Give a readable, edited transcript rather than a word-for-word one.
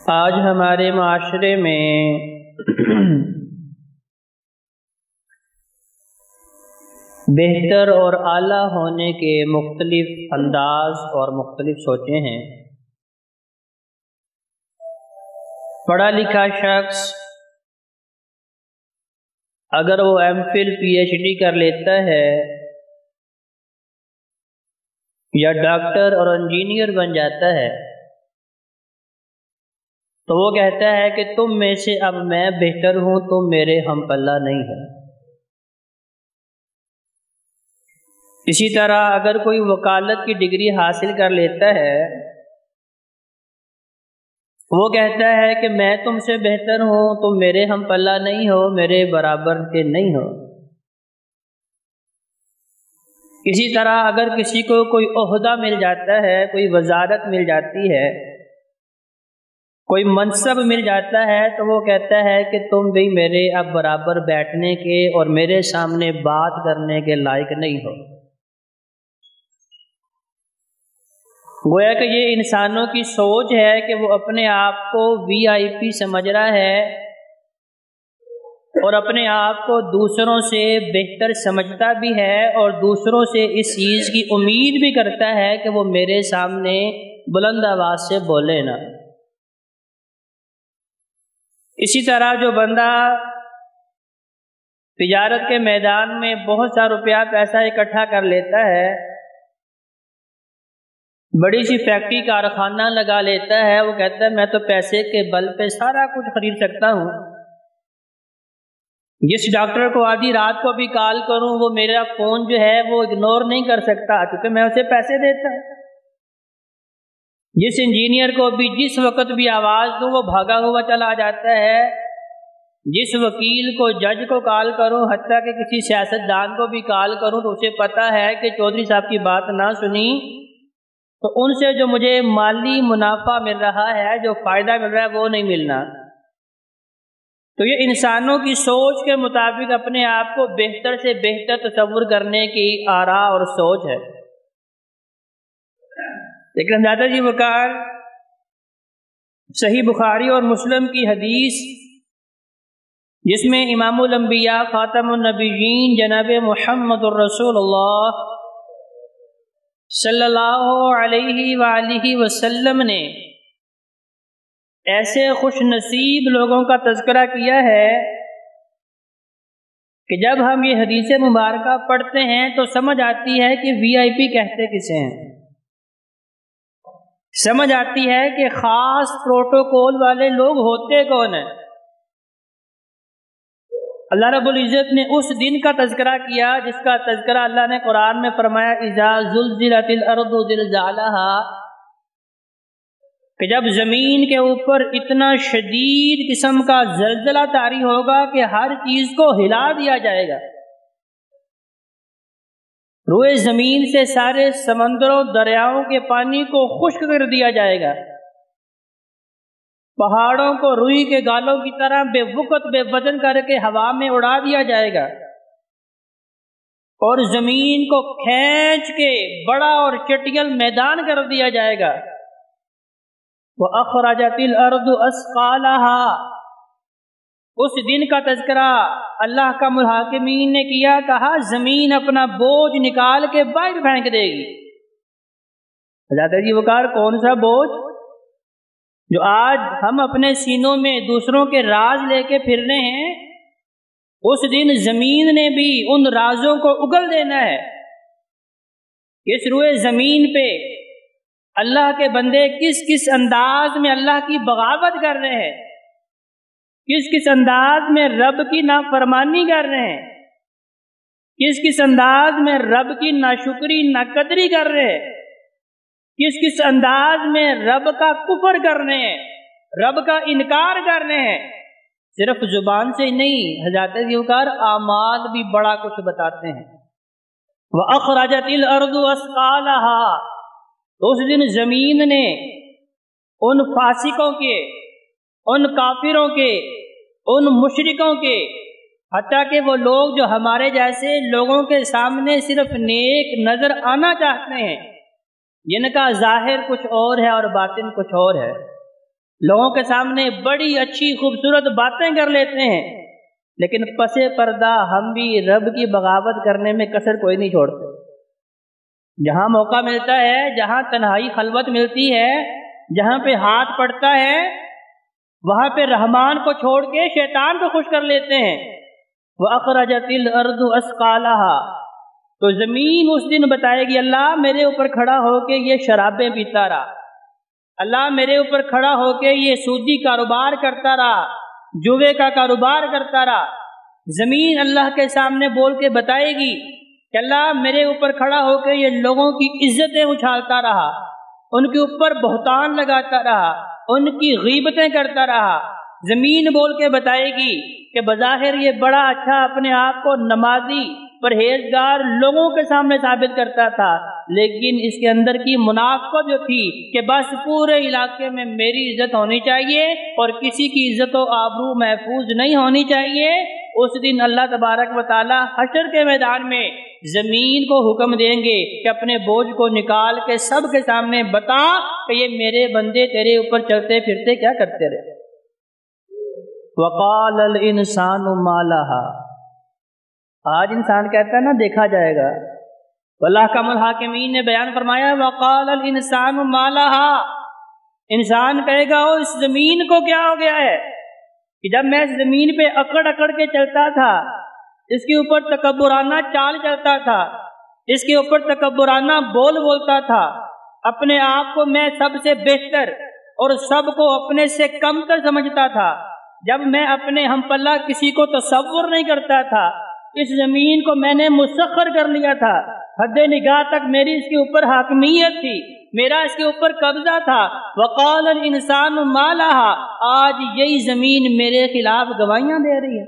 آج ہمارے معاشرے میں بہتر اور اعلیٰ ہونے کے مختلف انداز اور مختلف سوچیں ہیں۔ پڑھا لکھا شخص اگر وہ MPhil PhD کر لیتا ہے یا ڈاکٹر اور انجینئر بن جاتا ہے تو وہ کہتا ہے کہ تم میں سے اب میں بہتر ہوں، تم میرے ہم پلہ نہیں ہے۔ اسی طرح اگر کوئی وکالت کی ڈگری حاصل کر لیتا ہے وہ کہتا ہے کہ میں تم سے بہتر ہوں، تم میرے ہم پلہ نہیں ہو، میرے برابر کے نہیں ہو۔ اسی طرح اگر کسی کو کوئی عہدہ مل جاتا ہے، کوئی وزارت مل جاتی ہے، کوئی منصب مل جاتا ہے تو وہ کہتا ہے کہ تم بھی میرے اب برابر بیٹھنے کے اور میرے سامنے بات کرنے کے لائق نہیں ہو۔ گویا کہ یہ انسانوں کی سوچ ہے کہ وہ اپنے آپ کو وی آئی پی سمجھ رہا ہے اور اپنے آپ کو دوسروں سے بہتر سمجھتا بھی ہے اور دوسروں سے اس چیز کی امید بھی کرتا ہے کہ وہ میرے سامنے بلند آواز سے بولے نا۔ اسی طرح جو بندہ تجارت کے میدان میں بہت سا روپیہ پیسہ اکٹھا کر لیتا ہے، بڑی سی فیکٹری کارخانہ لگا لیتا ہے، وہ کہتا ہے میں تو پیسے کے بل پہ سارا کچھ خرید سکتا ہوں، جس ڈاکٹر کو آدھی رات کو بھی کال کروں وہ میرا فون جو ہے وہ اگنور نہیں کر سکتا کیونکہ میں اسے پیسے دیتا ہوں، جس انجینئر کو بھی جس وقت بھی آواز دوں وہ بھاگا ہوا چلا جاتا ہے، جس وکیل کو جج کو کال کروں، حتیٰ کہ کسی سیاستدان کو بھی کال کروں تو اسے پتہ ہے کہ چودھری صاحب کی بات نہ سنی تو ان سے جو مجھے مالی منافع مل رہا ہے، جو فائدہ مل رہا ہے وہ نہیں ملنا۔ تو یہ انسانوں کی سوچ کے مطابق اپنے آپ کو بہتر سے بہتر تصور کرنے کی آراء اور سوچ ہے۔ لیکن زیادہ جی وقار صحیح بخاری اور مسلم کی حدیث جس میں امام الانبیاء خاتم النبیین جناب محمد الرسول اللہ صلی اللہ علیہ وآلہ وسلم نے ایسے خوش نصیب لوگوں کا تذکرہ کیا ہے کہ جب ہم یہ حدیث مبارکہ پڑھتے ہیں تو سمجھ آتی ہے کہ وی آئی پی کہتے کسے ہیں، سمجھ آتی ہے کہ خاص پروٹوکول والے لوگ ہوتے کون ہیں۔ اللہ رب العزت نے اس دن کا تذکرہ کیا جس کا تذکرہ اللہ نے قرآن میں فرمایا اذا زلزلت الارض زلزالها، کہ جب زمین کے اوپر اتنا شدید قسم کا زلزلہ طاری ہوگا کہ ہر چیز کو ہلا دیا جائے گا، روئے زمین سے سارے سمندروں دریاؤں کے پانی کو خشک کر دیا جائے گا، پہاڑوں کو روئی کے گالوں کی طرح بے وقت بے وزن کر کے ہوا میں اڑا دیا جائے گا، اور زمین کو کھینچ کے بڑا اور چٹیل میدان کر دیا جائے گا۔ وَأَخْرَجَتِ الْأَرْضُ أَثْقَالَهَا، اس دن کا تذکرہ اللہ کا محاکمین نے کیا، کہا زمین اپنا بوجھ نکال کے باہر پھینک دے گی۔ حضرت جی وقار کون سا بوجھ؟ جو آج ہم اپنے سینوں میں دوسروں کے راز لے کے پھر رہے ہیں، اس دن زمین نے بھی ان رازوں کو اگل دینا ہے۔ اس روئے زمین پہ اللہ کے بندے کس کس انداز میں اللہ کی بغاوت کر رہے ہیں، کس کس انداز میں رب کی نافرمانی کر رہے ہیں، کس کس انداز میں رب کی ناشکری ناقدری کر رہے ہیں، کس کس انداز میں رب کا کفر کر رہے ہیں، رب کا انکار کر رہے ہیں۔ صرف زبان سے نہیں، حضرت وقار اعمال بھی بڑا کچھ بتاتے ہیں۔ وَأَخْرَجَتِ الْأَرْضُ أَثْقَالَهَا، تو اس دن زمین نے ان فاسقوں کے، ان کافروں کے، ان مشرکوں کے، حتیٰ کہ وہ لوگ جو ہمارے جیسے لوگوں کے سامنے صرف نیک نظر آنا چاہتے ہیں، جن کا ظاہر کچھ اور ہے اور باطن کچھ اور ہے، لوگوں کے سامنے بڑی اچھی خوبصورت باتیں کر لیتے ہیں، لیکن پس پردہ ہم بھی رب کی بغاوت کرنے میں کسر کوئی نہیں چھوڑتے۔ جہاں موقع ملتا ہے، جہاں تنہائی خلوت ملتی ہے، جہاں پہ ہاتھ پڑتا ہے، وہاں پہ رحمان کو چھوڑ کے شیطان کو خوش کر لیتے ہیں۔ وَأَخْرَجَتِ الْأَرْضُ أَثْقَالَهَا، تو زمین اس دن بتائے گی اللہ میرے اوپر کھڑا ہو کے یہ شرابیں پیتا رہا، اللہ میرے اوپر کھڑا ہو کے یہ سودی کاروبار کرتا رہا، جوے کا کاروبار کرتا رہا۔ زمین اللہ کے سامنے بول کے بتائے گی کہ اللہ میرے اوپر کھڑا ہو کے یہ لوگوں کی عزتیں اچھالتا رہا، ان کے اوپر بہتان لگاتا رہا، ان کی غیبتیں کرتا رہا۔ زمین بول کے بتائے گی کہ بظاہر یہ بڑا اچھا اپنے آپ کو نمازی پرہیزگار لوگوں کے سامنے ثابت کرتا تھا، لیکن اس کے اندر کی منافقت جو تھی کہ بس پورے علاقے میں میری عزت ہونی چاہیے اور کسی کی عزت و آبرو محفوظ نہیں ہونی چاہیے، اس دن اللہ تبارک و تعالی حشر کے میدان میں زمین کو حکم دیں گے کہ اپنے بوجھ کو نکال کے سب کے سامنے بتا کہ یہ میرے بندے تیرے اوپر چلتے پھرتے کیا کرتے رہے۔ وقال الانسان ما لها، آج انسان کہتا ہے نا دیکھا جائے گا، اللہ کا الحاکمین نے بیان فرمایا وقال الانسان ما لها، انسان کہے گا او اس زمین کو کیا ہو گیا ہے کہ جب میں اس زمین پہ اکڑ اکڑ کے چلتا تھا، اس کے اوپر تکبرانہ چال چلتا تھا، اس کے اوپر تکبرانہ بول بولتا تھا، اپنے آپ کو میں سب سے بہتر اور سب کو اپنے سے کم تر سمجھتا تھا، جب میں اپنے ہم پلہ کسی کو تصور نہیں کرتا تھا، اس زمین کو میں نے مسخر کر لیا تھا، حد نگاہ تک میری اس کے اوپر حاکمیت تھی، میرا اس کے اوپر قبضہ تھا۔ وقال الانسان ما لها، آج یہی زمین میرے خلاف گواہیاں دے رہی ہے۔